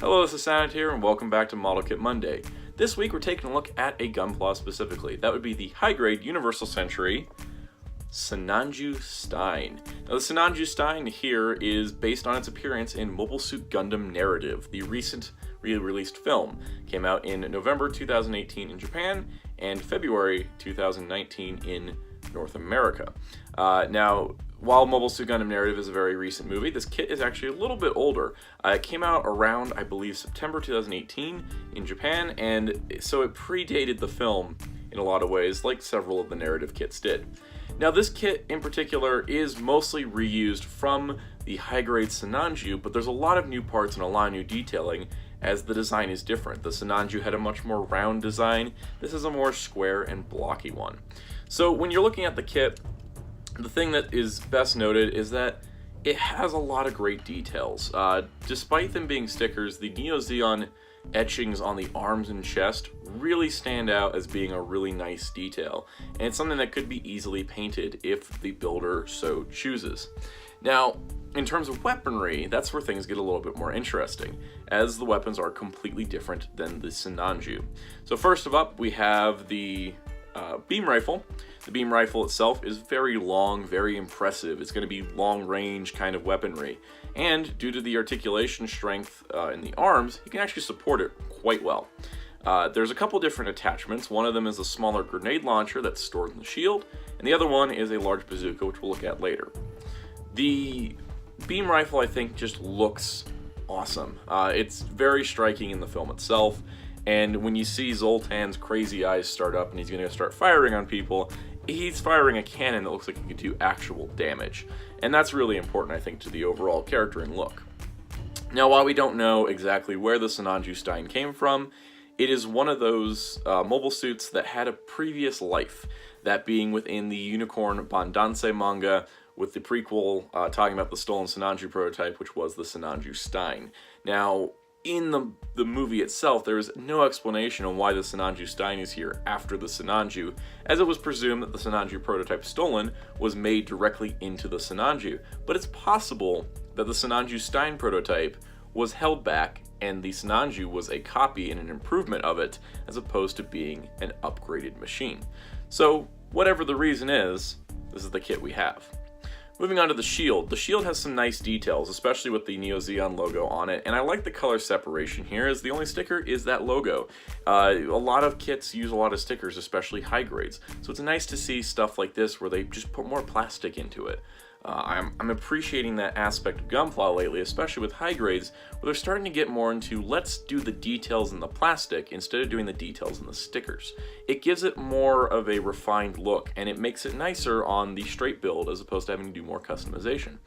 Hello, this is Sinanju here, and welcome back to Model Kit Monday. This week we're taking a look at a gunpla specifically. That would be the high-grade Universal Century Sinanju Stein. Now the Sinanju Stein here is based on its appearance in Mobile Suit Gundam Narrative, the recent re-released film. Came out in November 2018 in Japan and February 2019 in North America. Now, while Mobile Suit Gundam Narrative is a very recent movie, this kit is actually a little bit older. It came out around, I believe, September 2018 in Japan, and so it predated the film in a lot of ways, like several of the narrative kits did. Now, this kit in particular is mostly reused from the high-grade Sinanju, but there's a lot of new parts and a lot of new detailing, as the design is different. The Sinanju had a much more round design. This is a more square and blocky one. So when you're looking at the kit, the thing that is best noted is that it has a lot of great details. Despite them being stickers, the Neo-Zeon etchings on the arms and chest really stand out as being a really nice detail, and it's something that could be easily painted if the builder so chooses. Now, in terms of weaponry, that's where things get a little bit more interesting, as the weapons are completely different than the Sinanju. So first of all, we have the beam rifle. The beam rifle itself is very long, very impressive. It's going to be long-range kind of weaponry, and due to the articulation strength in the arms, you can actually support it quite well. There's a couple different attachments. One of them is a smaller grenade launcher that's stored in the shield, and the other one is a large bazooka, which we'll look at later. The beam rifle, I think, just looks awesome. It's very striking in the film itself, and when you see Zoltan's crazy eyes start up and he's going to start firing on people, he's firing a cannon that looks like it could do actual damage. And that's really important, I think, to the overall character and look. Now, while we don't know exactly where the Sinanju Stein came from, it is one of those mobile suits that had a previous life, that being within the Unicorn Bandanse manga, with the prequel talking about the stolen Sinanju prototype, which was the Sinanju Stein. Now, in the movie itself, there is no explanation on why the Sinanju Stein is here after the Sinanju, as it was presumed that the Sinanju prototype stolen was made directly into the Sinanju. But it's possible that the Sinanju Stein prototype was held back and the Sinanju was a copy and an improvement of it, as opposed to being an upgraded machine. So, whatever the reason is, this is the kit we have. Moving on to the shield. The shield has some nice details, especially with the Neo-Zeon logo on it, and I like the color separation here, as the only sticker is that logo. A lot of kits use a lot of stickers, especially high grades, so it's nice to see stuff like this where they just put more plastic into it. I'm appreciating that aspect of Gunpla lately, especially with high grades, where they're starting to get more into let's do the details in the plastic instead of doing the details in the stickers. It gives it more of a refined look, and it makes it nicer on the straight build as opposed to having to do more customization.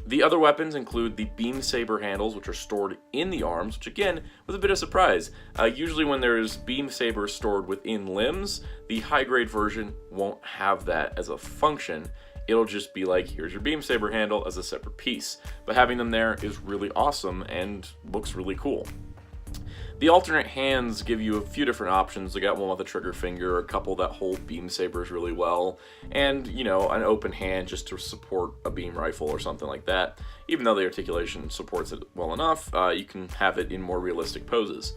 The other weapons include the beam saber handles, which are stored in the arms, which again was a bit of a surprise. Usually when there's beam sabers stored within limbs, the high grade version won't have that as a function. It'll just be like, here's your beam saber handle as a separate piece. But having them there is really awesome and looks really cool. The alternate hands give you a few different options. They got one with a trigger finger, a couple that hold beam sabers really well, and, you know, an open hand just to support a beam rifle or something like that. Even though the articulation supports it well enough, you can have it in more realistic poses.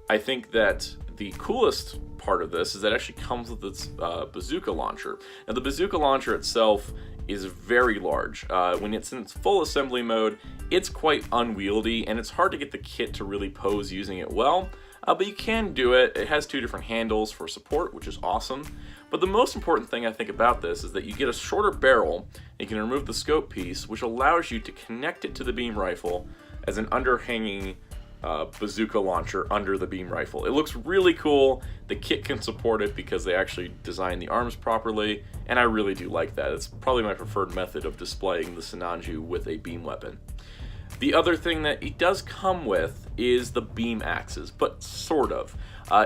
I think that the coolest part of this is that it actually comes with its bazooka launcher. Now, the bazooka launcher itself is very large. When it's in its full assembly mode, it's quite unwieldy, and it's hard to get the kit to really pose using it well, but you can do it. It has two different handles for support, which is awesome. But the most important thing I think about this is that you get a shorter barrel, and you can remove the scope piece, which allows you to connect it to the beam rifle as an underhanging bazooka launcher under the beam rifle. It looks really cool. The kit can support it because they actually designed the arms properly, and I really do like that. It's probably my preferred method of displaying the Sinanju with a beam weapon. The other thing that it does come with is the beam axes, but sort of.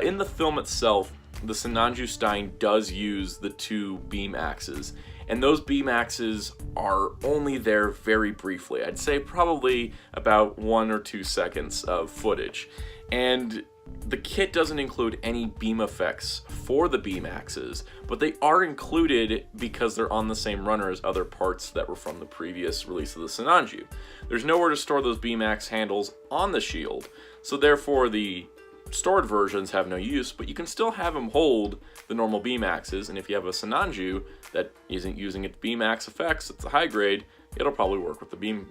In the film itself, the Sinanju Stein does use the two beam axes, and those beam axes are only there very briefly. I'd say probably about 1 or 2 seconds of footage. And the kit doesn't include any beam effects for the beam axes, but they are included because they're on the same runner as other parts that were from the previous release of the Sinanju. There's nowhere to store those beam axe handles on the shield, so therefore the stored versions have no use, but you can still have them hold the normal beam axes, and if you have a Sinanju that isn't using its beam axe effects, it's a high grade, it'll probably work with the beam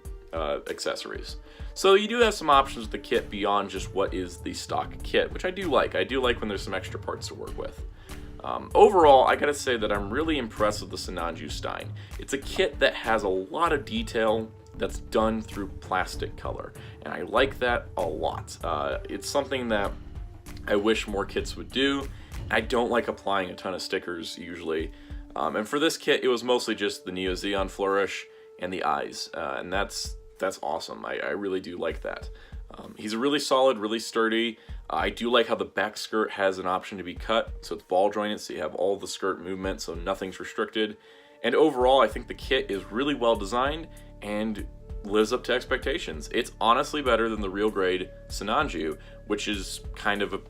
accessories. So you do have some options with the kit beyond just what is the stock kit, which I do like. I do like when there's some extra parts to work with. Overall, I gotta say that I'm really impressed with the Sinanju Stein. It's a kit that has a lot of detail that's done through plastic color, and I like that a lot. It's something that I wish more kits would do. I don't like applying a ton of stickers usually, and for this kit it was mostly just the Neo-Zeon flourish and the eyes, and that's awesome. I really do like that. He's really solid, really sturdy. I do like how the back skirt has an option to be cut, so it's ball jointed, so you have all the skirt movement, so nothing's restricted. And overall, I think the kit is really well designed and lives up to expectations. It's honestly better than the real grade Sinanju, which is kind of a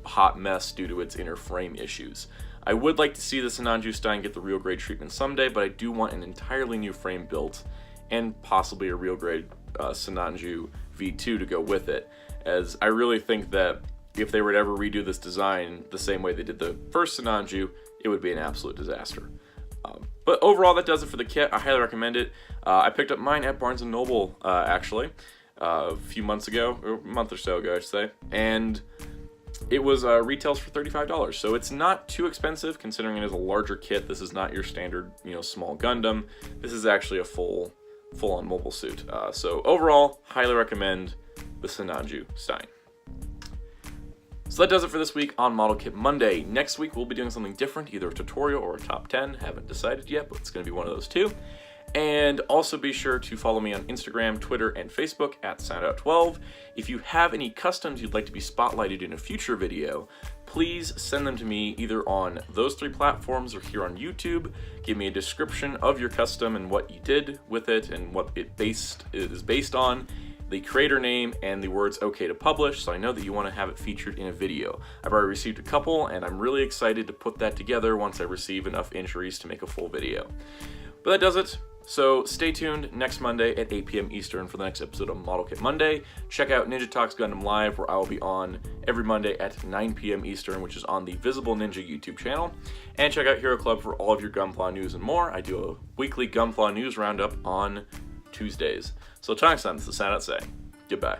hot mess due to its inner frame issues. I would like to see the Sinanju Stein get the real grade treatment someday, but I do want an entirely new frame built and possibly a real grade Sinanju V2 to go with it, as I really think that if they were to ever redo this design the same way they did the first Sinanju, it would be an absolute disaster. But overall, that does it for the kit. I highly recommend it. I picked up mine at Barnes & Noble, actually, a few months ago, or a month or so ago, I should say, and it was retails for $35, so it's not too expensive considering it is a larger kit. This is not your standard, small Gundam. This is actually a full-on mobile suit. So overall, highly recommend the Sinanju Stein. So that does it for this week on Model Kit Monday. Next week we'll be doing something different, either a tutorial or a top 10. Haven't decided yet, but it's going to be one of those two. And also be sure to follow me on Instagram, Twitter, and Facebook at SoundOut12. If you have any customs you'd like to be spotlighted in a future video, please send them to me either on those 3 platforms or here on YouTube. Give me a description of your custom and what you did with it and what it is based on, the creator name, and the words "okay to publish," so I know that you want to have it featured in a video. I've already received a couple, and I'm really excited to put that together once I receive enough entries to make a full video. But that does it. So stay tuned next Monday at 8 p.m. Eastern for the next episode of Model Kit Monday. Check out Ninja Talks Gundam Live, where I will be on every Monday at 9 p.m. Eastern, which is on the Visible Ninja YouTube channel. And check out Hero Club for all of your Gunpla news and more. I do a weekly Gunpla news roundup on Tuesdays. So till next time, this is SoundOut saying goodbye.